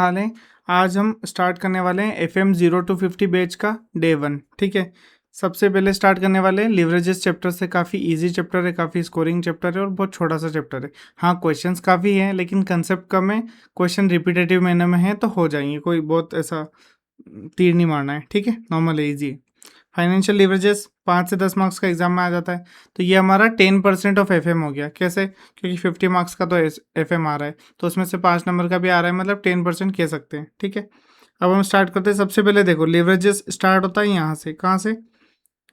हाल है। आज हम स्टार्ट करने वाले हैं FM 0 to 50 बैच का डे 1। ठीक है, सबसे पहले स्टार्ट करने वाले हैं लिवरेजेस चैप्टर से। काफ़ी इजी चैप्टर है, काफ़ी स्कोरिंग चैप्टर है और बहुत छोटा सा चैप्टर है। हाँ, क्वेश्चंस काफ़ी हैं लेकिन कंसेप्ट कम है। क्वेश्चन रिपीटेटिव मैनर में है तो हो जाएंगे, कोई बहुत ऐसा तीर नहीं मारना है। ठीक है, नॉर्मल है, ईजी है। फाइनेंशियल लीवरेजेस 5 से 10 मार्क्स का एग्जाम में आ जाता है, तो ये हमारा 10% ऑफ FM हो गया। कैसे? क्योंकि 50 मार्क्स का तो FM आ रहा है, तो उसमें से 5 नंबर का भी आ रहा है, मतलब 10% कह सकते हैं। ठीक है, अब हम स्टार्ट करते हैं। सबसे पहले देखो, लीवरेजेस स्टार्ट होता है यहाँ से। कहाँ से?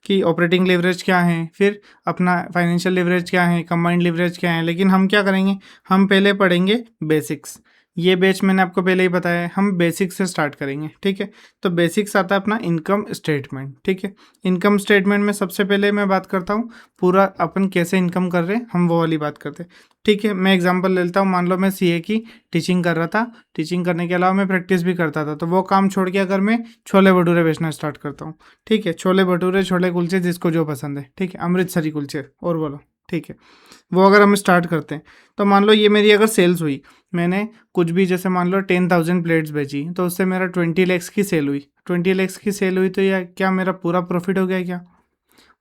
कि ऑपरेटिंग लीवरेज क्या है, फिर अपना फाइनेंशियल लीवरेज क्या है, कंबाइंड लीवरेज क्या है। लेकिन हम क्या करेंगे, हम पहले पढ़ेंगे बेसिक्स। ये बैच मैंने आपको पहले ही बताया है, हम बेसिक्स से स्टार्ट करेंगे। ठीक है, तो बेसिक्स आता है अपना इनकम स्टेटमेंट। ठीक है, इनकम स्टेटमेंट में सबसे पहले मैं बात करता हूँ पूरा अपन कैसे इनकम कर रहे हैं, हम वो वाली बात करते हैं। ठीक है, मैं एग्जांपल ले लेता हूँ। मान लो मैं CA की टीचिंग कर रहा था, टीचिंग करने के अलावा मैं प्रैक्टिस भी करता था, तो वो काम छोड़ के अगर मैं छोले भटूरे बेचना स्टार्ट करता हूँ। ठीक है, छोले भटूरे, छोले कुलचे, जिसको जो पसंद है। ठीक है, अमृतसरी कुलचे और बोलो। ठीक है, वो अगर हम स्टार्ट करते हैं तो मान लो ये मेरी अगर सेल्स हुई, मैंने कुछ भी जैसे मान लो 10,000 प्लेट्स बेची, तो उससे मेरा 20 लैक्स की सेल हुई। 20 लैक्स की सेल हुई तो यह क्या मेरा पूरा प्रॉफिट हो गया? क्या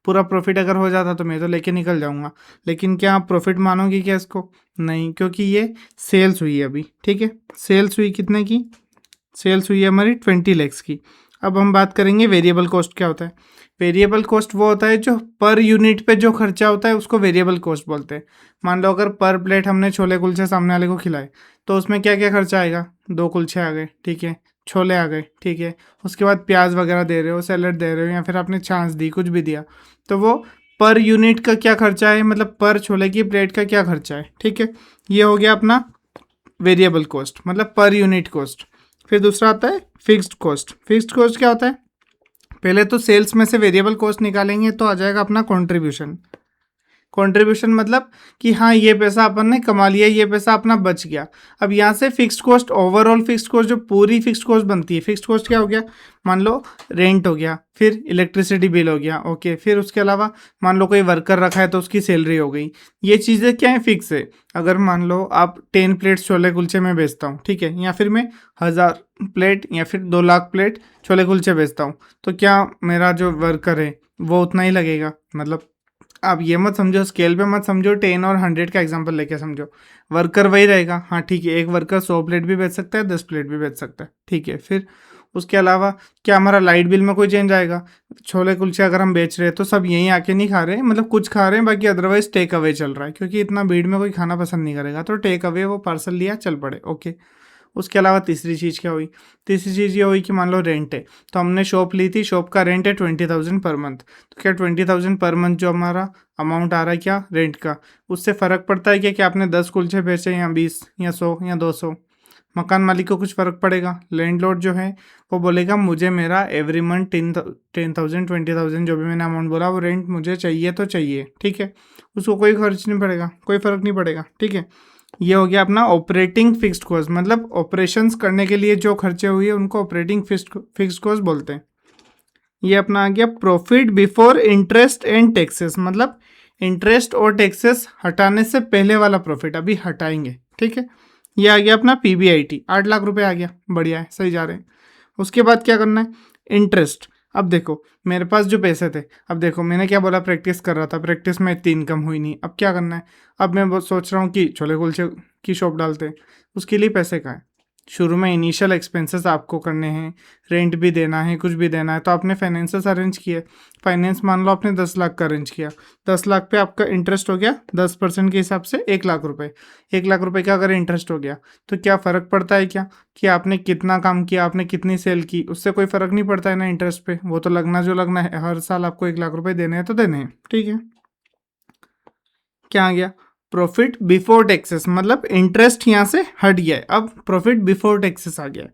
पूरा प्रॉफिट अगर हो जाता तो मैं तो लेके निकल जाऊंगा, लेकिन क्या आप प्रॉफिट मानोगे क्या इसको? नहीं, क्योंकि ये सेल्स हुई है अभी। ठीक है, सेल्स हुई कितने की? सेल्स हुई है हमारी 20 लैक्स की। अब हम बात करेंगे वेरिएबल कॉस्ट क्या होता है। वेरिएबल कॉस्ट वो होता है जो पर यूनिट पे जो खर्चा होता है उसको वेरिएबल कॉस्ट बोलते हैं। मान लो अगर पर प्लेट हमने छोले कुलचे सामने वाले को खिलाए, तो उसमें क्या क्या खर्चा आएगा? 2 कुलचे आ गए, ठीक है, छोले आ गए, ठीक है, उसके बाद प्याज वगैरह दे रहे हो, सैलड दे रहे हो, या फिर आपने छाछ दी, कुछ भी दिया, तो वो पर यूनिट का क्या खर्चा है, मतलब पर छोले की प्लेट का क्या खर्चा है। ठीक है, ये हो गया अपना वेरिएबल कॉस्ट, मतलब पर यूनिट कॉस्ट। फिर दूसरा आता है फिक्स्ड कॉस्ट। फिक्स्ड कॉस्ट क्या होता है? पहले तो सेल्स में से वेरिएबल कॉस्ट निकालेंगे तो आ जाएगा अपना कंट्रीब्यूशन। कंट्रीब्यूशन मतलब कि हाँ, ये पैसा अपन ने कमा लिया, ये पैसा अपना बच गया। अब यहाँ से fixed cost, overall fixed cost, जो पूरी फिक्स्ड कॉस्ट बनती है। फिक्स्ड कॉस्ट क्या हो गया? मान लो रेंट हो गया, फिर इलेक्ट्रिसिटी बिल हो गया, ओके, फिर उसके अलावा मान लो कोई वर्कर रखा है तो उसकी सैलरी हो गई। ये चीज़ें क्या है? फिक्स है। अगर मान लो आप 10 प्लेट्स छोले कुलचे में बेचता हूँ, ठीक है, या फिर मैं 1000 प्लेट या फिर 2 लाख प्लेट छोले कुलचे बेचता हूँ, तो क्या मेरा जो वर्कर है वो उतना ही लगेगा? मतलब आप ये मत समझो, स्केल पे मत समझो, 10 और 100 का एग्जांपल लेके समझो। वर्कर वही रहेगा। हाँ ठीक है, एक वर्कर 100 प्लेट भी बेच सकता है, 10 प्लेट भी बेच सकता है। ठीक है, फिर उसके अलावा क्या हमारा लाइट बिल में कोई चेंज आएगा? छोले कुलचे अगर हम बेच रहे हैं तो सब यहीं आके नहीं खा रहे हैं, मतलब कुछ खा रहे हैं, बाकी अदरवाइज टेक अवे चल रहा है, क्योंकि इतना भीड़ में कोई खाना पसंद नहीं करेगा, तो टेक अवे, वो पार्सल लिया, चल पड़े, ओके। उसके अलावा तीसरी चीज़ क्या हुई? तीसरी चीज़ ये हुई कि मान लो रेंट है, तो हमने शॉप ली थी, शॉप का रेंट है 20,000 पर मंथ। तो क्या 20,000 पर मंथ जो हमारा अमाउंट आ रहा है क्या रेंट का, उससे फ़र्क पड़ता है क्या कि आपने 10 कुलचे बेचे या 20 या 100 या 200? मकान मालिक को कुछ फ़र्क पड़ेगा? लैंडलॉर्ड जो है वो बोलेगा मुझे मेरा एवरी मंथ 10,000 20,000 जो भी मैंने अमाउंट बोला वो रेंट मुझे चाहिए तो चाहिए। ठीक है, उसको कोई खर्च नहीं पड़ेगा, कोई फ़र्क नहीं पड़ेगा। ठीक है, ये हो गया अपना ऑपरेटिंग फिक्स्ड कॉस्ट, मतलब ऑपरेशंस करने के लिए जो खर्चे हुए उनको ऑपरेटिंग फिक्स्ड कॉस्ट बोलते हैं। ये अपना आ गया profit before interest and taxes, मतलब इंटरेस्ट और टैक्सेस हटाने से पहले वाला प्रॉफिट, अभी हटाएंगे। ठीक है, ये आ गया अपना PBIT, 8 लाख रुपए आ गया, बढ़िया है, सही जा रहे हैं। उसके बाद क्या करना है? इंटरेस्ट। अब देखो मेरे पास जो पैसे थे, अब देखो मैंने क्या बोला, प्रैक्टिस कर रहा था, प्रैक्टिस में इतनी इनकम हुई नहीं, अब क्या करना है? अब मैं बहुत सोच रहा हूँ कि छोले कुलचे की शॉप डालते हैं, उसके लिए पैसे कहाँ हैं? शुरू में इनिशियल एक्सपेंसेस आपको करने हैं, रेंट भी देना है, कुछ भी देना है, तो आपने फाइनेंसेस अरेंज किए। फाइनेंस मान लो आपने 10 लाख का अरेंज किया, 10 लाख पे आपका इंटरेस्ट हो गया 10% के हिसाब से 1 लाख रुपए। 1 लाख रुपए का अगर इंटरेस्ट हो गया तो क्या फ़र्क पड़ता है क्या कि आपने कितना काम किया, आपने कितनी सेल की? उससे कोई फ़र्क नहीं पड़ता है ना इंटरेस्ट पे, वो तो लगना जो लगना है, हर साल आपको 1 लाख रुपए देने हैं तो देने हैं। ठीक है, क्या आ गया? प्रॉफिट बिफोर टैक्सेस, मतलब इंटरेस्ट यहाँ से हट गया है, अब प्रॉफिट बिफोर टैक्सेस आ गया है।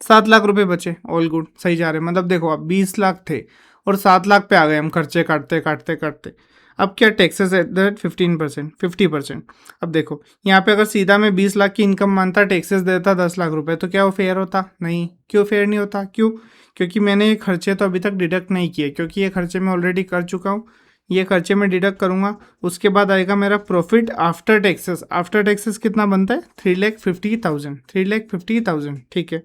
7 लाख रुपए बचे, ऑल गुड, सही जा रहे हैं। मतलब देखो अब 20 लाख थे और 7 लाख पे आ गए हम, खर्चे काटते काटते काटते। अब क्या टैक्सेस एट दैट 15%, 50%। अब देखो यहाँ पे अगर सीधा मैं 20 लाख की इनकम मानता, टैक्सेस देता 10 लाख रुपए, तो क्या वो फेयर होता? नहीं। क्यों फेयर नहीं होता? क्यों? क्योंकि मैंने ये खर्चे तो अभी तक डिडक्ट नहीं किए, क्योंकि ये खर्चे मैं ऑलरेडी कर चुका हूँ। ये खर्चे में डिडक्ट करूँगा। उसके बाद आएगा मेरा profit after taxes. After taxes कितना बनता है? 3,50,000, 3,50,000, ठीक है।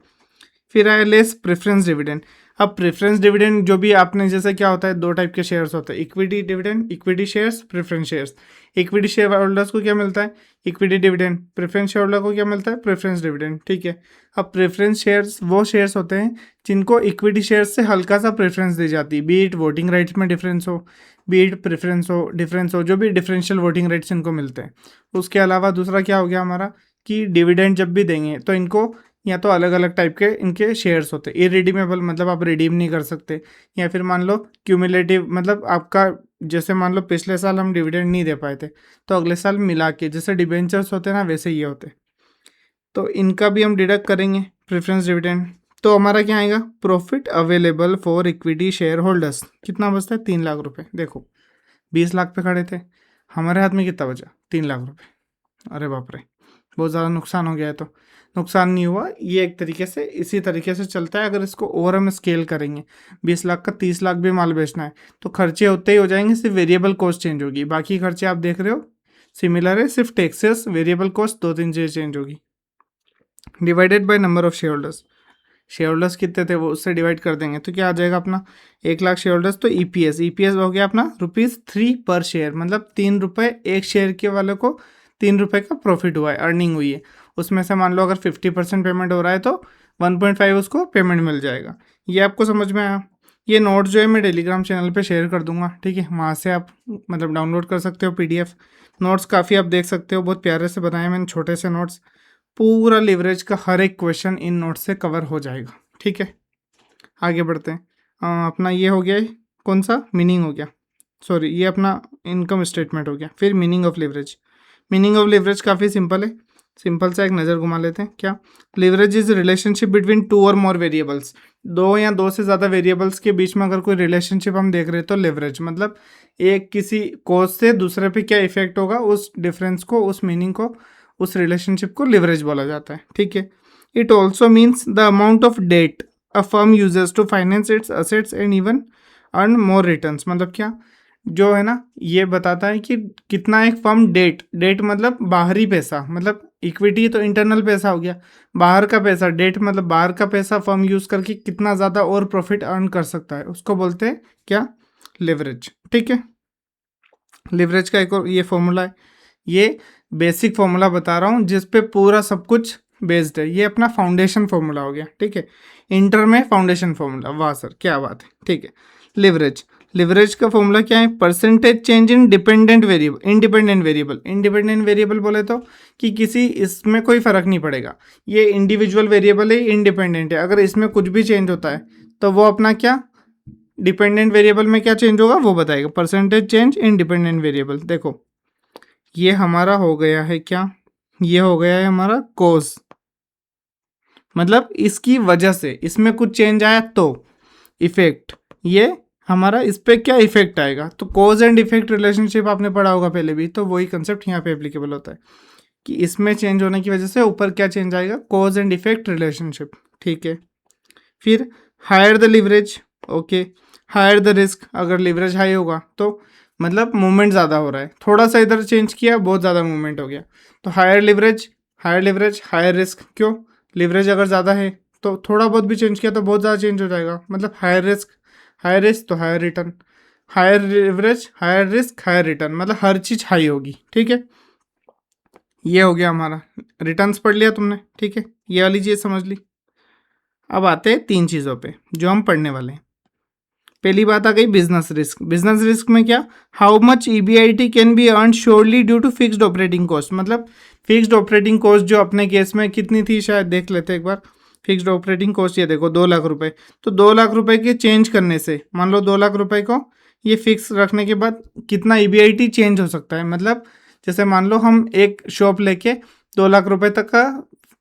फिर आया लेस प्रेफरेंस डिविडेंड। अब प्रेफरेंस डिविडेंड जो भी आपने, जैसे क्या होता है, दो टाइप के शेयर्स होते हैं, equity dividend, equity shares, preference shares. Equity share holders को क्या मिलता है? Equity dividend. Preference share holder को क्या मिलता है? प्रेफरेंस डिविडेंड, ठीक है। अब प्रेफरेंस शेयर्स वो शेयर्स होते हैं जिनको इक्विटी शेयर्स से हल्का सा प्रेफरेंस दी जाती है, बी इट वोटिंग राइट्स में डिफरेंस हो, बी इट प्रेफरेंस हो, डिफरेंस हो, जो भी डिफरेंशियल वोटिंग राइट्स इनको मिलते हैं। उसके अलावा दूसरा क्या हो गया हमारा कि डिविडेंड जब भी देंगे तो इनको या तो अलग अलग टाइप के इनके शेयर्स होते हैं। इरिडीमेबल मतलब आप रिडीम नहीं कर सकते, या फिर मान लो क्यूमुलेटिव मतलब आपका, जैसे मान लो पिछले साल हम डिविडेंड नहीं दे पाए थे तो अगले साल मिला के, जैसे डिबेंचर्स होते हैं ना वैसे ये होते, तो इनका भी हम डिडक्ट करेंगे प्रेफरेंस डिविडेंड। तो हमारा क्या आएगा? Profit available for equity share holders कितना बचता है? 3 लाख रुपये। देखो 20 लाख पे खड़े थे, हमारे हाथ में कितना बचा? 3 लाख रुपये। अरे बाप रे, बहुत ज़्यादा नुकसान हो गया है। तो नुकसान नहीं हुआ, ये एक तरीके से इसी तरीके से चलता है। अगर इसको और हम स्केल करेंगे, 20 लाख का 30 लाख भी माल बेचना है तो खर्चे होते ही हो जाएंगे, सिर्फ वेरिएबल कॉस्ट चेंज होगी, बाकी खर्चे आप देख रहे हो सिमिलर है, सिर्फ टैक्सेस वेरिएबल कॉस्ट 2-3 चीज़ चेंज होगी। Divided by number of share holders, share holders कितने थे वो उससे डिवाइड कर देंगे तो क्या आ जाएगा अपना? 1 लाख शेयर होल्डर्स, तो ईपीएस हो गया अपना ₹3 पर शेयर, मतलब 3 रुपये एक शेयर के वाले को 3 रुपये का प्रॉफिट हुआ है, अर्निंग हुई है। उसमें से मान लो अगर 50% पेमेंट हो रहा है तो 1.5 उसको पेमेंट मिल जाएगा। ये आपको समझ में आया? ये नोट्स जो है मैं टेलीग्राम चैनल पे शेयर कर दूंगा, ठीक है, वहाँ से आप मतलब डाउनलोड कर सकते हो पीडीएफ। नोट्स काफ़ी आप देख सकते हो, बहुत प्यारे से बनाए मैंने छोटे से नोट्स। पूरा लिवरेज का हर एक क्वेश्चन इन नोट्स से कवर हो जाएगा, ठीक है। आगे बढ़ते हैं। अपना ये हो गया, कौन सा मीनिंग हो गया, सॉरी ये अपना इनकम स्टेटमेंट हो गया। फिर meaning of leverage. Meaning of leverage काफ़ी सिंपल है, सिंपल सा एक नज़र घुमा लेते हैं। क्या? लिवरेज इज रिलेशनशिप बिटवीन 2 और मोर वेरिएबल्स। 2 या 2 से ज़्यादा वेरिएबल्स के बीच में अगर कोई रिलेशनशिप हम देख रहे हैं तो लिवरेज मतलब एक किसी कोज से दूसरे पे क्या इफेक्ट होगा, उस डिफरेंस को, उस मीनिंग को, उस रिलेशनशिप को लिवरेज बोला जाता है, ठीक है। It also means the amount of debt a firm uses to finance its assets and even earn more returns. मतलब क्या जो है ना, ये बताता है कि कितना एक फर्म डेट मतलब बाहरी पैसा, मतलब इक्विटी तो इंटरनल पैसा हो गया, बाहर का पैसा, डेट मतलब बाहर का पैसा फर्म यूज़ करके कितना ज़्यादा और प्रॉफिट अर्न कर सकता है, उसको बोलते हैं क्या? लिवरेज, ठीक है। लिवरेज का एक और ये फॉर्मूला है, ये बेसिक फॉर्मूला बता रहा हूँ जिस पे पूरा सब कुछ बेस्ड है। ये अपना फाउंडेशन फॉर्मूला हो गया, ठीक है। इंटर में फाउंडेशन फॉर्मूला, वाह सर क्या बात है, ठीक है। लिवरेज का फॉर्मूला क्या है? Percentage change in independent variable बोले तो कि किसी इसमें कोई फर्क नहीं पड़ेगा, ये इंडिविजुअल वेरिएबल है, इंडिपेंडेंट है। अगर इसमें कुछ भी चेंज होता है तो वो अपना क्या डिपेंडेंट वेरिएबल में क्या चेंज होगा वो बताएगा। परसेंटेज चेंज इन डिपेंडेंट वेरिएबल। देखो ये हमारा हो गया है क्या? ये हो गया है हमारा कोज, मतलब इसकी वजह से इसमें कुछ चेंज आया तो इफेक्ट, ये हमारा इस पर क्या इफेक्ट आएगा। तो कोज एंड इफेक्ट रिलेशनशिप आपने पढ़ा होगा पहले भी, तो वही कंसेप्ट यहाँ पे एप्लीकेबल होता है कि इसमें चेंज होने की वजह से ऊपर क्या चेंज आएगा, कोज एंड इफेक्ट रिलेशनशिप, ठीक है। फिर higher the leverage, okay, higher the risk. अगर लिवरेज हाई होगा तो मतलब मूवमेंट ज़्यादा हो रहा है, थोड़ा सा इधर चेंज किया बहुत ज़्यादा मूवमेंट हो गया, तो हायर लिवरेज हायर रिस्क। क्यों? लिवरेज अगर ज़्यादा है तो थोड़ा बहुत भी चेंज किया तो बहुत ज़्यादा चेंज हो जाएगा, मतलब हायर रिस्क तो higher return, higher leverage higher risk higher return, मतलब हर चीज़ हाई होगी, ठीक है। ये हो गया हमारा रिटर्न्स पढ़ लिया तुमने, ठीक है, ये वाली चीज़ समझ ली। अब आते हैं 3 चीज़ों पे जो हम पढ़ने वाले हैं। पहली बात आ गई बिजनेस रिस्क। बिजनेस रिस्क में क्या? How much EBIT can be earn surely due to fixed operating cost, मतलब फिक्स्ड ऑपरेटिंग कॉस्ट जो अपने केस में कितनी थी शायद देख लेते एक बार। फिक्स्ड ऑपरेटिंग कॉस्ट ये देखो 2 लाख रुपए, तो 2 लाख रुपए के चेंज करने से मान लो 2 लाख रुपए को ये फिक्स रखने के बाद कितना EBIT चेंज हो सकता है। मतलब जैसे मान लो हम एक शॉप लेके 2 लाख रुपए तक का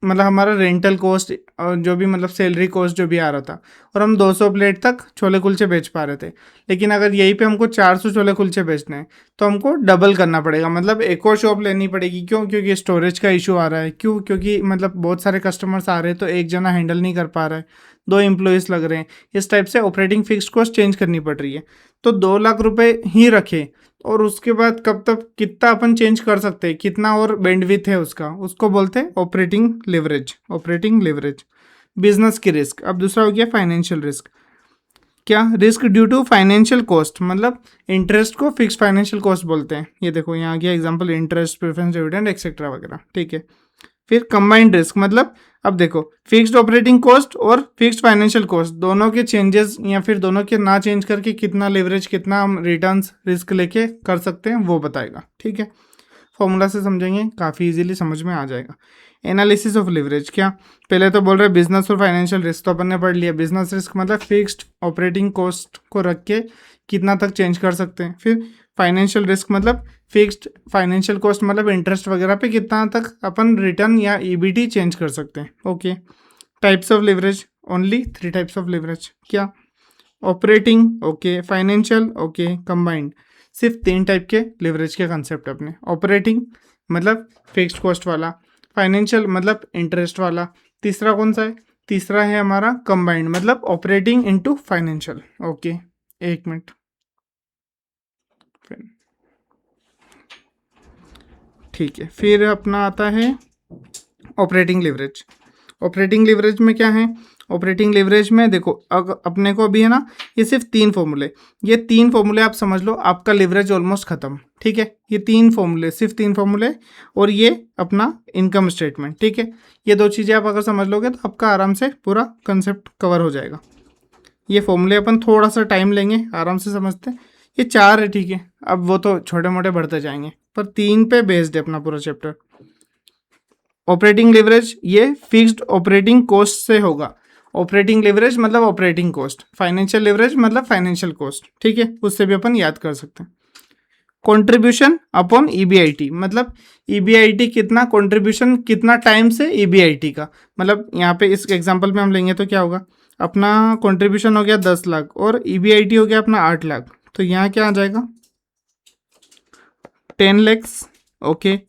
मतलब हमारा रेंटल कॉस्ट और जो भी मतलब सैलरी कॉस्ट जो भी आ रहा था, और हम 200 प्लेट तक छोले कुलचे बेच पा रहे थे। लेकिन अगर यहीं पे हमको 400 छोले कुलचे बेचने हैं तो हमको डबल करना पड़ेगा, मतलब एक और शॉप लेनी पड़ेगी। क्यों? क्योंकि स्टोरेज का इशू आ रहा है। क्यों? क्योंकि मतलब बहुत सारे कस्टमर्स आ रहे हैं तो एक जना हैंडल नहीं कर पा रहा है, 2 एम्प्लॉयज़ लग रहे हैं। इस टाइप से ऑपरेटिंग फिक्स्ड कॉस्ट चेंज करनी पड़ रही है। तो 2 लाख रुपए ही रखे और उसके बाद कब तक कितना अपन चेंज कर सकते हैं, कितना और बैंडविड्थ है उसका, उसको बोलते हैं operating leverage. Operating leverage business की रिस्क। अब दूसरा हो गया फाइनेंशियल रिस्क। क्या? Risk due to financial cost, मतलब इंटरेस्ट को फिक्स फाइनेंशियल कॉस्ट बोलते हैं। ये देखो यहाँ आ गया example, interest, preference dividend etcetera वगैरह, ठीक है। फिर कंबाइंड रिस्क, मतलब अब देखो फिक्स्ड ऑपरेटिंग कॉस्ट और फिक्स्ड फाइनेंशियल कॉस्ट दोनों के चेंजेस या फिर दोनों के ना चेंज करके कितना लेवरेज, कितना हम रिटर्न्स रिस्क लेके कर सकते हैं वो बताएगा, ठीक है। फॉर्मूला से समझेंगे, काफ़ी इजीली समझ में आ जाएगा। एनालिसिस ऑफ लिवरेज, क्या? पहले तो बोल रहे हैं बिजनेस और फाइनेंशियल रिस्क, तो अपन ने पढ़ लिया। बिजनेस रिस्क मतलब फिक्स्ड ऑपरेटिंग कॉस्ट को रख के कितना तक चेंज कर सकते हैं। फिर फाइनेंशियल रिस्क मतलब फिक्स्ड फाइनेंशियल कॉस्ट मतलब इंटरेस्ट वगैरह पे कितना तक अपन रिटर्न या ईबीटी चेंज कर सकते हैं। Okay, types of leverage, only 3 types of leverage. क्या? Operating, okay, financial, okay, combined. सिर्फ 3 टाइप के लिवरेज के कंसेप्ट अपने। ऑपरेटिंग मतलब फिक्स्ड कॉस्ट वाला, फाइनेंशियल मतलब इंटरेस्ट वाला, तीसरा कौन सा है? तीसरा है हमारा कंबाइंड मतलब ऑपरेटिंग इनटू फाइनेंशियल। ओके, एक मिनट। ठीक है, फिर अपना आता है ऑपरेटिंग लिवरेज। ऑपरेटिंग लिवरेज में क्या है? ऑपरेटिंग लिवरेज में देखो अपने को अभी है ना, ये सिर्फ 3 फॉर्मूले, ये 3 फॉर्मूले आप समझ लो, आपका लिवरेज ऑलमोस्ट खत्म, ठीक है। ये 3 फॉर्मूले, सिर्फ 3 फॉर्मूले और ये अपना इनकम स्टेटमेंट, ठीक है। ये 2 चीज़ें आप अगर समझ लोगे तो आपका आराम से पूरा कंसेप्ट कवर हो जाएगा। ये फॉर्मूले अपन थोड़ा सा टाइम लेंगे, आराम से समझते हैं। ये 4 है, ठीक है। अब वो तो छोटे मोटे बढ़ते जाएंगे, पर 3 पे बेस्ड है अपना पूरा चैप्टर। ऑपरेटिंग लिवरेज ये फिक्स्ड ऑपरेटिंग कॉस्ट से होगा। ऑपरेटिंग लिवरेज मतलब ऑपरेटिंग कॉस्ट, फाइनेंशियल लिवरेज मतलब फाइनेंशियल कॉस्ट, ठीक है। उससे भी अपन याद कर सकते हैं। कंट्रीब्यूशन अपॉन ईबीआईटी, मतलब ईबीआईटी कितना, कंट्रीब्यूशन कितना टाइम से ईबीआईटी का, मतलब यहाँ पे इस एग्जांपल में हम लेंगे तो क्या होगा, अपना कंट्रीब्यूशन हो गया 10 लाख और ईबीआईटी हो गया अपना 8 लाख, तो यहाँ क्या आ जाएगा 10 lakhs, okay,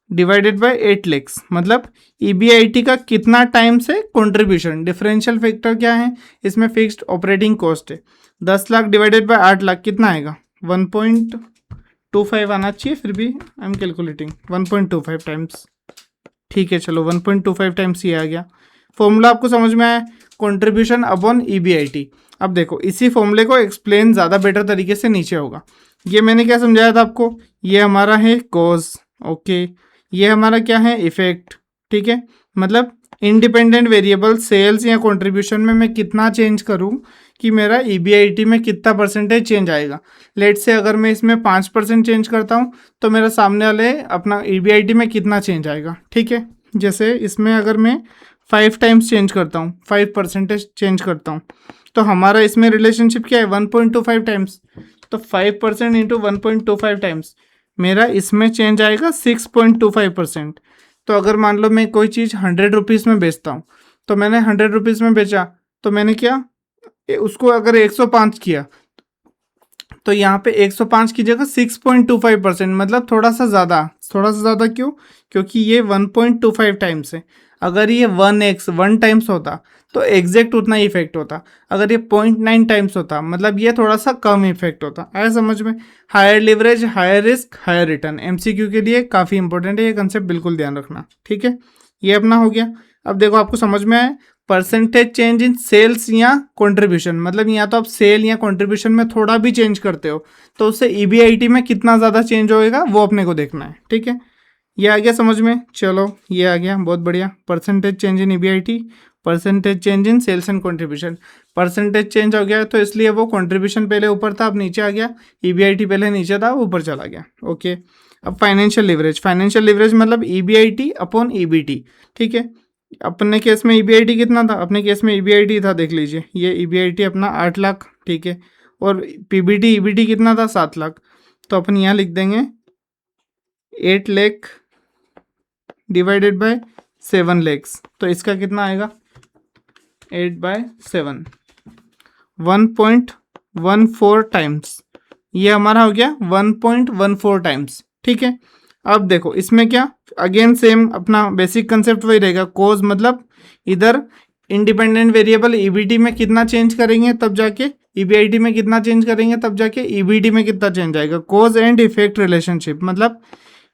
divided by 8 lakhs, मतलब ईबीआईटी का कितना टाइम से कंट्रीब्यूशन। डिफरेंशियल फैक्टर क्या है इसमें? फिक्स्ड ऑपरेटिंग कॉस्ट है। 10 लाख डिवाइडेड बाय 8 लाख कितना आएगा? 1.25 आना चाहिए, फिर भी आई एम कैलकुलेटिंग 1.25 टाइम्स, ठीक है। चलो 1.25 टाइम्स ये आ गया। फॉर्मूला आपको समझ में आया, कंट्रीब्यूशन अपॉन ईबीआईटी। अब देखो इसी फॉर्मूले को एक्सप्लेन ज़्यादा बेटर तरीके से नीचे होगा। ये मैंने क्या समझाया था आपको, ये हमारा है कॉज, ओके, ये हमारा क्या है इफेक्ट, ठीक है। मतलब इंडिपेंडेंट वेरिएबल सेल्स या कंट्रीब्यूशन में मैं कितना चेंज करूं कि मेरा ईबीआईटी में कितना परसेंटेज चेंज आएगा। लेट से अगर मैं इसमें 5% चेंज करता हूं तो मेरा सामने वाले अपना ईबीआईटी में कितना चेंज आएगा, ठीक है। जैसे इसमें अगर मैं 5 टाइम्स चेंज करता हूँ, 5% चेंज करता हूँ, तो हमारा इसमें रिलेशनशिप क्या है 1.25 टाइम्स। तो 5% इंटू 1.25 टाइम्स मेरा इसमें चेंज आएगा 6.25%। तो अगर मान लो मैं कोई चीज़ 100 रुपीज़ में बेचता हूँ, तो मैंने 100 रुपीज़ में बेचा, तो मैंने क्या उसको अगर 105 किया, तो यहाँ पे 105 की जगह 6.25%, मतलब थोड़ा सा ज़्यादा क्यों? क्योंकि ये 1.25 टाइम्स है। अगर ये 1 टाइम्स होता तो एग्जैक्ट उतना ही इफेक्ट होता। अगर ये 0.9 टाइम्स होता मतलब ये थोड़ा सा कम इफेक्ट होता। आया समझ में? Higher leverage, higher risk, higher return, MCQ के लिए काफ़ी इंपॉर्टेंट है ये कंसेप्ट, बिल्कुल ध्यान रखना, ठीक है। ये अपना हो गया। अब देखो आपको समझ में आया, परसेंटेज चेंज इन सेल्स या कंट्रीब्यूशन, मतलब या तो आप सेल या कंट्रीब्यूशन में थोड़ा भी चेंज करते हो तो उससे ईबीआईटी में कितना ज़्यादा चेंज होएगा वो अपने को देखना है, ठीक है। ये आ गया समझ में? चलो ये आ गया, बहुत बढ़िया। Percentage change in EBIT, percentage change in sales and contribution. Percentage change हो गया तो इसलिए वो कंट्रीब्यूशन पहले ऊपर था अब नीचे आ गया, ईबीआईटी पहले नीचे था ऊपर चला गया, ओके। अब फाइनेंशियल लिवरेज, फाइनेंशियल लिवरेज मतलब ईबीआईटी अपॉन ईबीटी, ठीक है। अपने केस में ईबीआईटी कितना था? अपने केस में ईबीआईटी था, देख लीजिए, ये ईबीआईटी अपना 8 लाख, ठीक है। और पीबीटी ईबीटी कितना था? 7 लाख। तो अपन यहाँ लिख देंगे 8 लाख डिवाइडेड बाय 7 लैक्स, तो इसका कितना आएगा 8/7, 1.14 टाइम्स। ये हमारा हो गया 1.14 टाइम्स, ठीक है। अब देखो इसमें क्या, अगेन सेम अपना बेसिक कंसेप्ट वही रहेगा। कॉज मतलब इधर इंडिपेंडेंट वेरिएबल ईबीटी में कितना चेंज करेंगे तब जाके ईबीआईटी में कितना चेंज करेंगे तब जाके ईबीडी में कितना चेंज आएगा। कॉज एंड इफेक्ट रिलेशनशिप, मतलब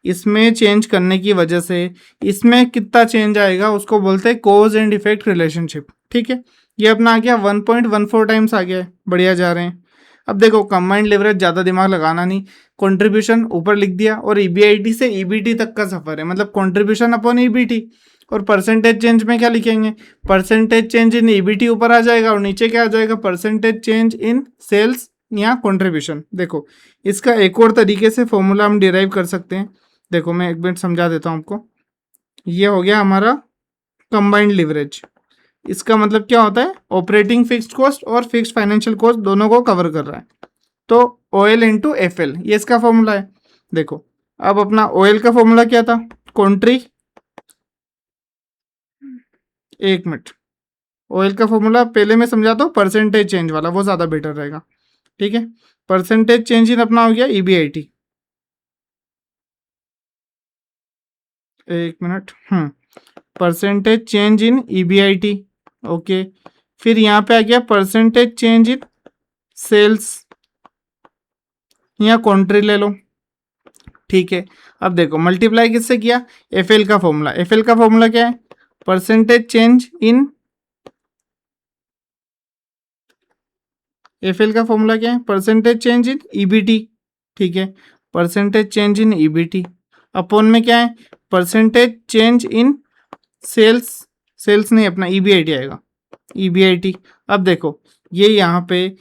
इसमें चेंज करने की वजह से इसमें कितना चेंज आएगा उसको बोलते हैं कॉज एंड इफेक्ट रिलेशनशिप। ठीक है, ये अपना आ गया 1.14 टाइम्स आ गया है, बढ़िया जा रहे हैं। अब देखो कंबाइंड लिवरेज ज़्यादा दिमाग लगाना नहीं, कंट्रीब्यूशन ऊपर लिख दिया और ईबीआईटी से ईबीटी तक का सफर है, मतलब कंट्रीब्यूशन अपॉन ईबीटी। और परसेंटेज चेंज में क्या लिखेंगे, परसेंटेज चेंज इन ईबीटी ऊपर आ जाएगा और नीचे क्या आ जाएगा, परसेंटेज चेंज इन सेल्स या कंट्रीब्यूशन। देखो इसका एक और तरीके से फॉर्मूला हम डिराइव कर सकते हैं। देखो मैं एक मिनट समझा देता हूँ आपको। ये हो गया हमारा कंबाइंड लिवरेज। इसका मतलब क्या होता है, ऑपरेटिंग फिक्स्ड कॉस्ट और फिक्स्ड फाइनेंशियल कॉस्ट दोनों को कवर कर रहा है। तो OL इंटू FL ये इसका फॉर्मूला है। देखो अब अपना OL का फॉर्मूला क्या था, कॉन्ट्री, एक मिनट, OL का फॉर्मूला पहले मैं समझाता हूँ, परसेंटेज चेंज वाला वो ज़्यादा बेटर रहेगा। ठीक है, परसेंटेज चेंज इन अपना हो गया ईबीआईटी, एक minute, percentage change in EBIT, okay. फिर यहाँ पे आ गया परसेंटेज चेंज इन सेल्स या कॉन्ट्री ले लो। ठीक है, अब देखो मल्टीप्लाई किससे किया, FL का फॉर्मूला। FL का फॉर्मूला क्या है, परसेंटेज चेंज इन, FL का फॉर्मूला क्या है, परसेंटेज चेंज इन ईबीटी। ठीक है, percentage change in EBT upon में क्या है, percentage change in sales, sales नहीं अपना ईबीआईटी आएगा, ईबीआईटी। अब देखो ये यहाँ पे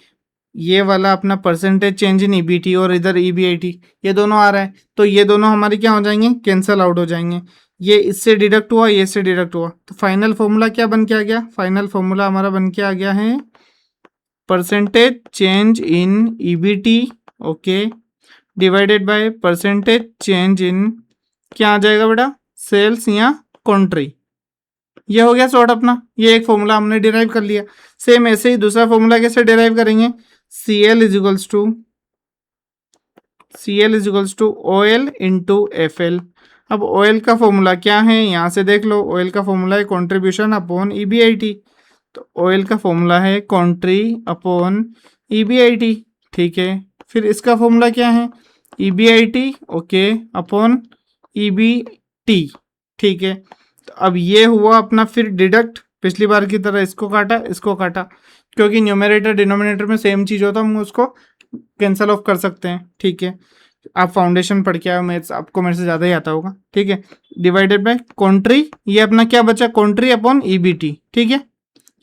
ये वाला अपना परसेंटेज चेंज इन ईबीटी और इधर ईबीआईटी ये दोनों आ रहा है, तो ये दोनों हमारे क्या हो जाएंगे, कैंसल आउट हो जाएंगे। ये इससे डिडक्ट हुआ, ये इससे डिडक्ट हुआ, तो फाइनल फॉर्मूला क्या बन के आ गया, फाइनल फॉर्मूला हमारा बन के आ गया है percentage change in EBT, okay, divided by percentage change इन क्या आ जाएगा बेटा, सेल्स या कॉन्ट्री। ये हो गया सॉर्ट अपना, ये एक फॉर्मूला हमने डिराइव कर लिया। सेम ऐसे ही दूसरा फॉर्मूला कैसे डिराइव करेंगे, CL is equals to OL into FL। अब OL का फॉर्मूला क्या है, यहाँ से देख लो, OL का फॉर्मूला है कॉन्ट्रीब्यूशन अपॉन EBIT, तो OL का फॉर्मूला है कॉन्ट्री अपॉन EBIT। ठीक है, फिर इसका फॉर्मूला क्या है, EBIT ओके अपॉन EBT। ठीक है, तो अब ये हुआ अपना, फिर डिडक्ट पिछली बार की तरह इसको काटा, इसको काटा, क्योंकि न्यूमरेटर डिनोमिनेटर में सेम चीज़ होता है, हम उसको कैंसल ऑफ कर सकते हैं। ठीक है, आप फाउंडेशन पढ़ के आए, मैथ्स आपको मेरे से ज़्यादा ही आता होगा। ठीक है, डिवाइडेड बाय कॉन्ट्री, ये अपना क्या बचा, कॉन्ट्री अपॉन EBT। ठीक है,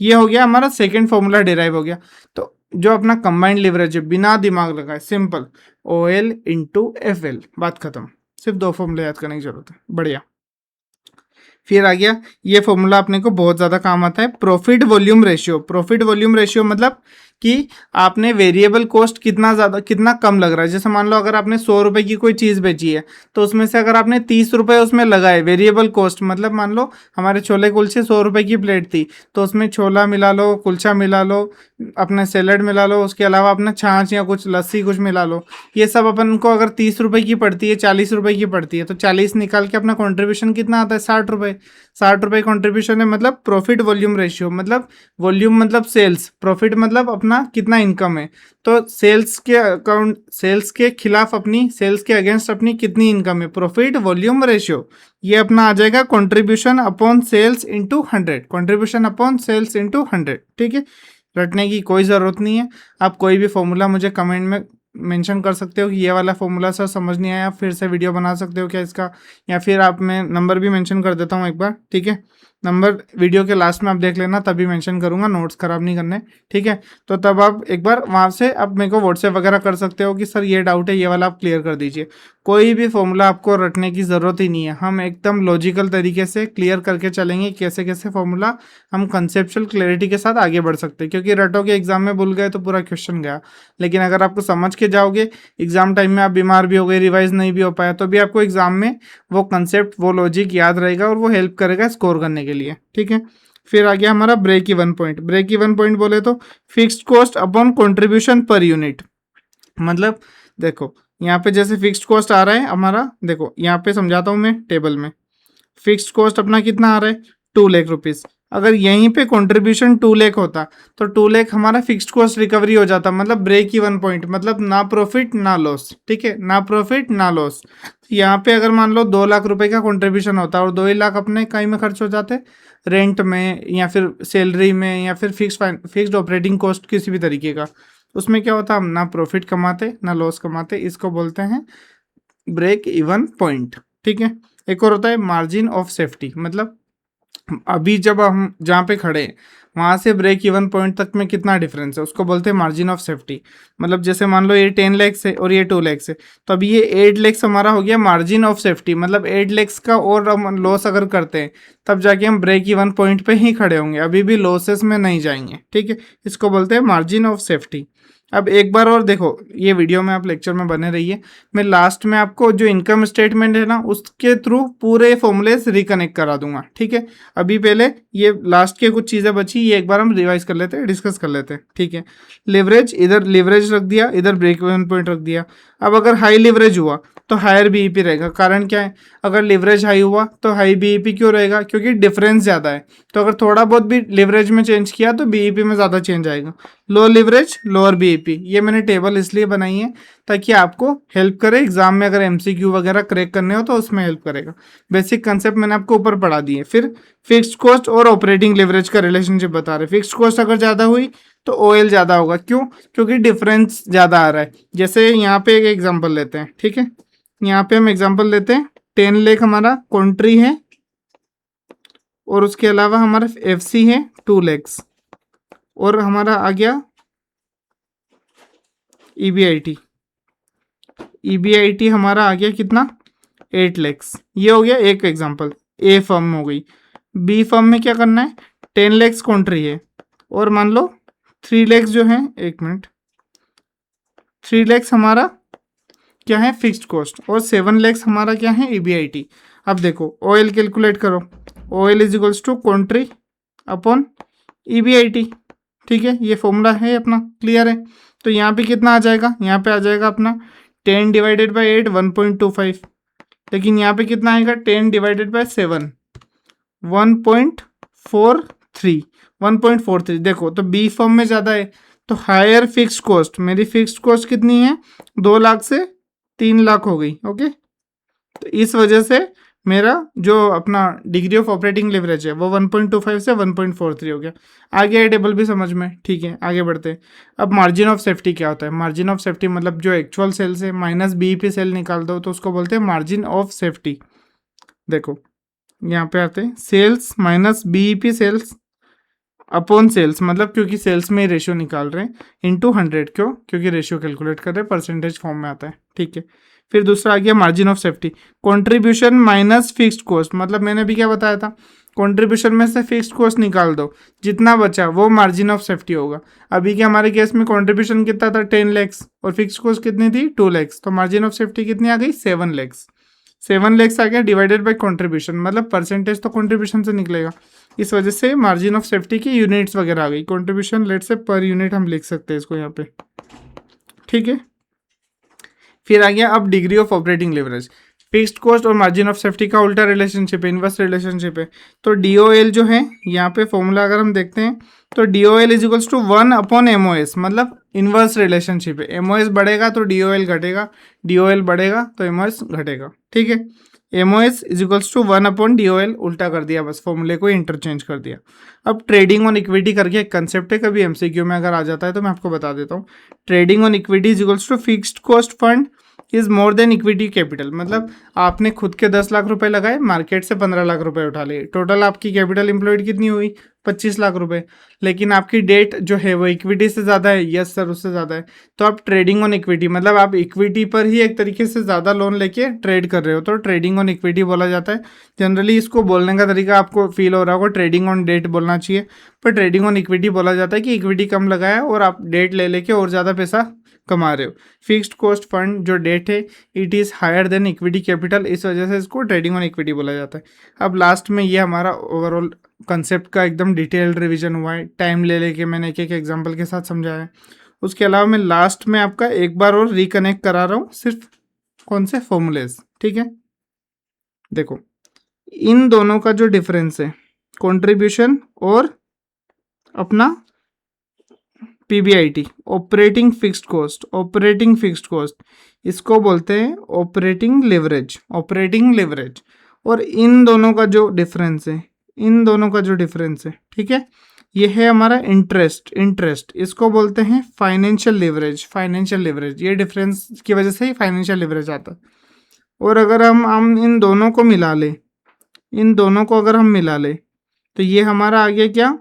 ये हो गया हमारा सेकेंड फॉर्मूला डिराइव हो गया। तो जो अपना कंबाइंड लिवरेज है बिना दिमाग लगाए सिंपल OL इंटू FL, बात खत्म, सिर्फ दो फॉर्मूले याद करने की जरूरत है, बढ़िया। फिर आ गया ये फॉर्मूला अपने को बहुत ज़्यादा काम आता है, profit volume ratio. Profit volume ratio मतलब कि आपने वेरिएबल कॉस्ट कितना ज़्यादा कितना कम लग रहा है। जैसे मान लो अगर आपने 100 रुपये की कोई चीज़ बेची है, तो उसमें से अगर आपने 30 रुपये उसमें लगाए वेरिएबल कॉस्ट, मतलब मान लो हमारे छोले कुलचे 100 रुपये की प्लेट थी, तो उसमें छोला मिला लो, कुलचा मिला लो, अपने सैलड मिला लो, उसके अलावा अपना छाछ या कुछ लस्सी कुछ मिला लो, ये सब अपन को अगर 30 रुपये की पड़ती है, 40 रुपये की पड़ती है, तो 40 निकाल के अपना कॉन्ट्रीब्यूशन कितना आता है, 60 रुपये। 60 रुपये कॉन्ट्रीब्यूशन है, मतलब प्रॉफिट वॉल्यूम रेशियो, मतलब वॉल्यूम मतलब सेल्स, प्रॉफिट मतलब अपना कितना इनकम है, तो सेल्स के अकाउंट, सेल्स के खिलाफ अपनी, सेल्स के अगेंस्ट अपनी कितनी इनकम है, प्रॉफिट वॉल्यूम रेशियो। ये अपना आ जाएगा contribution upon sales into 100, contribution upon sales into 100। ठीक है, रटने की कोई ज़रूरत नहीं है, आप कोई भी फॉर्मूला मुझे कमेंट में मेंशन कर सकते हो कि ये वाला फॉर्मूला सर समझ नहीं आया, फिर से वीडियो बना सकते हो क्या इसका, या फिर आप, मैं नंबर भी मेंशन कर देता हूँ एक बार। ठीक है, नंबर वीडियो के लास्ट में आप देख लेना, तभी मेंशन करूँगा, नोट्स ख़राब नहीं करने। ठीक है, तो तब आप एक बार वहाँ से आप मेरे को व्हाट्सएप वगैरह कर सकते हो कि सर ये डाउट है, ये वाला आप क्लियर कर दीजिए। कोई भी फॉर्मूला आपको रटने की ज़रूरत ही नहीं है, हम एकदम लॉजिकल तरीके से क्लियर करके चलेंगे कैसे कैसे फॉर्मूला हम कंसेप्चुअल क्लैरिटी के साथ आगे बढ़ सकते हैं। क्योंकि रटोगे एग्जाम में भूल गए तो पूरा क्वेश्चन गया, लेकिन अगर आपको समझ के जाओगे, एग्जाम टाइम में आप बीमार भी हो गए, रिवाइज नहीं भी हो पाया, तो भी आपको एग्जाम में वो कंसेप्ट, वो लॉजिक याद रहेगा और वो हेल्प करेगा स्कोर करने के लिए। ठीक है, फिर आ गया हमारा break even point. Break even point बोले तो fixed cost upon contribution per unit. मतलब देखो यहाँ पे जैसे फिक्स्ड कॉस्ट आ रहा है हमारा, देखो यहाँ पे समझाता हूँ मैं टेबल में, फिक्स्ड कॉस्ट अपना कितना आ रहा है 2 लाख रुपीज़, अगर यहीं पे कंट्रीब्यूशन 2 लाख होता तो 2 लाख हमारा फिक्स्ड कॉस्ट रिकवरी हो जाता, मतलब ब्रेक इवन पॉइंट, मतलब ना प्रॉफिट ना लॉस, ठीक है, ना प्रॉफिट ना लॉस। यहाँ पे अगर मान लो 2 लाख रुपए का कंट्रीब्यूशन होता और 2 ही लाख अपने कहीं में खर्च हो जाते, रेंट में या फिर सैलरी में या फिर फिक्स्ड ऑपरेटिंग कॉस्ट किसी भी तरीके का, उसमें क्या होता, हम ना प्रॉफिट कमाते ना लॉस कमाते। इसको बोलते हैं ब्रेक इवन पॉइंट, ठीक है। एक और होता है मार्जिन ऑफ सेफ्टी, मतलब अभी जब हम जहाँ पे खड़े हैं वहाँ से ब्रेक इवन पॉइंट तक में कितना डिफरेंस है, उसको बोलते हैं मार्जिन ऑफ सेफ्टी। मतलब जैसे मान लो ये 10 लैक्स है और ये 2 लैक्स है, तो अभी ये 8 लैक्स हमारा हो गया मार्जिन ऑफ सेफ्टी, मतलब 8 लैक्स का और हम लॉस अगर करते हैं तब जाके हम ब्रेक इवन पॉइंट पे ही खड़े होंगे, अभी भी लॉसेस में नहीं जाएंगे, ठीक है। इसको बोलते हैं मार्जिन ऑफ सेफ्टी। अब एक बार और देखो, ये वीडियो में आप लेक्चर में बने रहिए, मैं लास्ट में आपको जो इनकम स्टेटमेंट है ना उसके थ्रू पूरे फॉर्मूलेस रिकनेक्ट करा दूंगा, ठीक है। अभी पहले ये लास्ट के कुछ चीज़ें बची, ये एक बार हम रिवाइज कर लेते हैं, डिस्कस कर लेते हैं, ठीक है। लिवरेज, इधर लिवरेज रख दिया, इधर ब्रेक इवन पॉइंट रख दिया। अब अगर हाई लिवरेज हुआ तो हायर बीईपी रहेगा, कारण क्या है, अगर लिवरेज हाई हुआ तो हाई बीईपी क्यों रहेगा, क्योंकि डिफरेंस ज़्यादा है, तो अगर थोड़ा बहुत भी लिवरेज में चेंज किया तो बीईपी में ज़्यादा चेंज आएगा। लो लिवरेज लोअर बीईपी, ये मैंने टेबल इसलिए बनाई है ताकि आपको हेल्प करे एग्जाम में, अगर एमसीक्यू वगैरह क्रैक करने हो तो उसमें हेल्प करेगा। बेसिक कंसेप्ट मैंने आपको ऊपर पढ़ा दिए। फिर फिक्स्ड कॉस्ट और ऑपरेटिंग लिवरेज का रिलेशनशिप बता रहे, फिक्स्ड कॉस्ट अगर ज़्यादा हुई तो ओएल ज़्यादा होगा, क्यों, क्योंकि डिफरेंस ज़्यादा आ रहा है। जैसे यहाँ पे एक एग्जाम्पल लेते हैं, ठीक है, यहाँ पे हम एग्जाम्पल लेते हैं 10 लाख हमारा कॉन्ट्री है और उसके अलावा हमारा एफसी है 2 लैक्स और हमारा आ गया ईबीआईटी, ईबीआईटी हमारा आ गया कितना 8 लैक्स। ये हो गया एक एग्जांपल, ए फर्म हो गई। बी फर्म में क्या करना है, 10 लैक्स कॉन्ट्री है और मान लो 3 लैक्स जो है, एक मिनट, 3 लैक्स हमारा क्या है फिक्स्ड कॉस्ट और 7 लैक्स हमारा क्या है ईबीआईटी। अब देखो ओएल कैलकुलेट करो, OL is equals to contri upon EBIT, ठीक है, ये फॉर्मूला है अपना, क्लियर है। तो यहाँ पे कितना आ जाएगा, यहाँ पे आ जाएगा अपना 10 डिवाइडेड बाई 8 1.25, लेकिन यहाँ पे कितना आएगा 10 डिवाइडेड बाई 7 1.43, 1.43। देखो तो बी फॉर्म में ज़्यादा है तो हायर फिक्स्ड कॉस्ट, मेरी फिक्स्ड कॉस्ट कितनी है 2 लाख से 3 लाख हो गई, ओके। तो इस वजह से मेरा जो अपना डिग्री ऑफ ऑपरेटिंग लिवरेज है वो 1.25 से 1.43 हो गया। आगे है टेबल भी समझ में, ठीक है, आगे बढ़ते हैं। अब मार्जिन ऑफ सेफ्टी क्या होता है, मार्जिन ऑफ सेफ्टी मतलब जो एक्चुअल सेल से माइनस बीईपी सेल निकाल दो तो उसको बोलते हैं मार्जिन ऑफ सेफ्टी। देखो यहाँ पे आते हैं sales minus BEP sales upon sales, मतलब क्योंकि सेल्स में ही रेशियो निकाल रहे हैं, इंटू 100, क्यों, क्योंकि रेशियो कैलकुलेट कर रहे हैं, परसेंटेज फॉर्म में आता है, ठीक है। फिर दूसरा आ गया margin of safety, contribution minus fixed cost, मतलब मैंने भी क्या बताया था, कंट्रीब्यूशन में से फिक्स्ड कॉस्ट निकाल दो, जितना बचा वो मार्जिन ऑफ सेफ्टी होगा। अभी के हमारे केस में कंट्रीब्यूशन कितना था 10 लैक्स और फिक्स्ड कॉस्ट कितनी थी 2 लैक्स, तो मार्जिन ऑफ सेफ्टी कितनी आ गई 7 लैक्स। 7 लैक्स आ गया डिवाइडेड बाई कंट्रीब्यूशन, मतलब परसेंटेज तो कंट्रीब्यूशन से निकलेगा, इस वजह से मार्जिन ऑफ सेफ्टी की यूनिट्स वगैरह आ गई, कंट्रीब्यूशन लेट से पर यूनिट हम लिख सकते हैं इसको यहाँ पे, ठीक है। फिर आ गया अब degree of operating leverage, fixed cost और मार्जिन ऑफ सेफ्टी का उल्टा रिलेशनशिप है, इनवर्स रिलेशनशिप है। तो डीओएल जो है यहाँ पे फॉर्मूला अगर हम देखते हैं तो DOL is equals to 1 upon MOS, मतलब इनवर्स रिलेशनशिप है, एमओएस बढ़ेगा तो डीओएल घटेगा, डीओएल बढ़ेगा तो एमओएस घटेगा, ठीक है। MOS is equals to 1 upon DOL, उल्टा कर दिया, बस फॉर्मूले को इंटरचेंज कर दिया। अब ट्रेडिंग ऑन इक्विटी करके एक कंसेप्ट है, कभी एमसीक्यू में अगर आ जाता है तो मैं आपको बता देता हूँ। Trading on equity is equals to fixed cost fund is more than equity capital, मतलब आपने खुद के 10 लाख रुपए लगाए, मार्केट से 15 लाख रुपए उठा लिए, टोटल आपकी कैपिटल एम्प्लॉयड कितनी हुई 25 लाख रुपए, लेकिन आपकी डेट जो है वो इक्विटी से ज़्यादा है, यस सर उससे ज़्यादा है, तो आप ट्रेडिंग ऑन इक्विटी, मतलब आप इक्विटी पर ही एक तरीके से ज़्यादा लोन लेके ट्रेड कर रहे हो, तो ट्रेडिंग ऑन इक्विटी बोला जाता है। जनरली इसको बोलने का तरीका आपको फील हो रहा होगा, ट्रेडिंग ऑन डेट बोलना चाहिए, पर ट्रेडिंग ऑन इक्विटी बोला जाता है कि इक्विटी कम लगाया और आप डेट ले लेके और ज़्यादा पैसा कमा रहे हो। फिक्स्ड कॉस्ट फंड जो डेट है it is higher than equity capital, इस वजह से इसको ट्रेडिंग ऑन इक्विटी बोला जाता है। अब लास्ट में ये हमारा ओवरऑल कंसेप्ट का एकदम डिटेल्ड रिवीजन हुआ है, टाइम ले लेके मैंने एक एक एग्जांपल के साथ समझाया है। उसके अलावा मैं लास्ट में आपका एक बार और रिकनेक्ट करा रहा हूँ, सिर्फ कौन से फॉर्मूलेज, ठीक है। देखो इन दोनों का जो डिफरेंस है कंट्रीब्यूशन और अपना PBIT, operating fixed cost. Operating fixed cost इसको बोलते हैं ऑपरेटिंग लेवरेज, ऑपरेटिंग लेवरेज। और इन दोनों का जो डिफरेंस है, इन दोनों का जो डिफरेंस है, ठीक है, ये है हमारा इंटरेस्ट। इंटरेस्ट इसको बोलते हैं फाइनेंशियल लेवरेज, फाइनेंशियल लेवरेज। ये डिफरेंस की वजह से ही फाइनेंशियल लेवरेज आता है। और अगर हम इन दोनों को मिला ले, इन दोनों को अगर हम मिला ले तो ये हमारा आ गया क्या,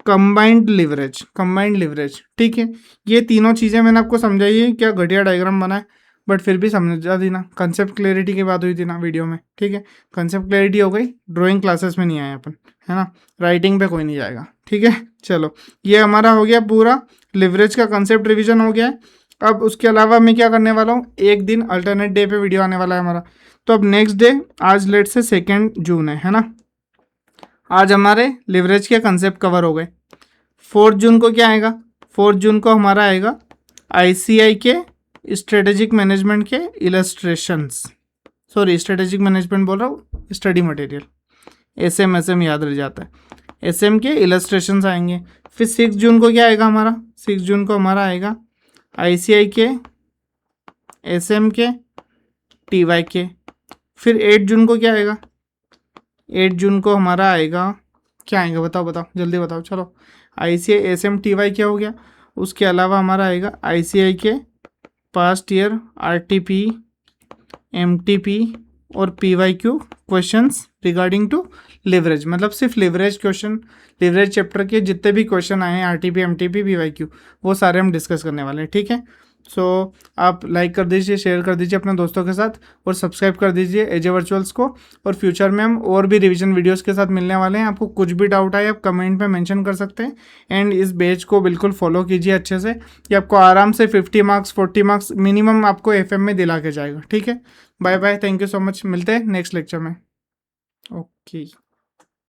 कंबाइंड लिवरेज, कंबाइंड लिवरेज। ठीक है, ये तीनों चीज़ें मैंने आपको समझाई है, क्या घटिया डायग्राम बना है, बट फिर भी समझा दी ना। कंसेप्ट क्लैरिटी की बात हुई थी ना वीडियो में, ठीक है, कंसेप्ट क्लैरिटी हो गई। ड्राइंग क्लासेस में नहीं आए अपन, है ना, राइटिंग पे कोई नहीं जाएगा, ठीक है। चलो, ये हमारा हो गया पूरा लिवरेज का कंसेप्ट रिविजन हो गया है। अब उसके अलावा मैं क्या करने वाला हूँ, एक दिन अल्टरनेट डे पे वीडियो आने वाला है हमारा। तो अब नेक्स्ट डे, आज लेट से 2 जून है ना, आज हमारे लिवरेज के कंसेप्ट कवर हो गए। 4 जून को क्या आएगा, 4 जून को हमारा आएगा आईसीआई के स्ट्रेटेजिक मैनेजमेंट के इलस्ट्रेशंस, सॉरी स्ट्रेटेजिक मैनेजमेंट बोल रहा हूँ, स्टडी मटेरियल, एसएम याद रह जाता है, एसएम के इलस्ट्रेशंस आएंगे। फिर 6 जून को क्या आएगा हमारा, 6 जून को हमारा आएगा आईसीआई के, एसएम के, टीवाई के। फिर 8 जून को क्या आएगा, 8 जून को हमारा आएगा, क्या आएगा बताओ बताओ जल्दी बताओ, चलो। आईसीआई, एसएम, टीवाई क्या हो गया। उसके अलावा हमारा आएगा आईसीआई के पास्ट ईयर आरटीपी, एमटीपी और PYQ questions regarding to leverage. मतलब सिर्फ लिवरेज क्वेश्चन, लिवरेज चैप्टर के जितने भी क्वेश्चन आए हैं आरटीपी, एमटीपी, पीवाईक्यू, वो सारे हम डिस्कस करने वाले हैं, ठीक है। सो आप लाइक कर दीजिए, शेयर कर दीजिए अपने दोस्तों के साथ और सब्सक्राइब कर दीजिए एजे वर्चुअल्स को। और फ्यूचर में हम और भी रिवीजन वीडियोस के साथ मिलने वाले हैं। आपको कुछ भी डाउट आए आप कमेंट में मेंशन कर सकते हैं। एंड इस बैच को बिल्कुल फॉलो कीजिए अच्छे से, ये आपको आराम से 50 मार्क्स 40 मार्क्स मिनिमम आपको एफएम में दिला के जाएगा, ठीक है। Bye bye, thank you so much, मिलते हैं नेक्स्ट लेक्चर में। ओके।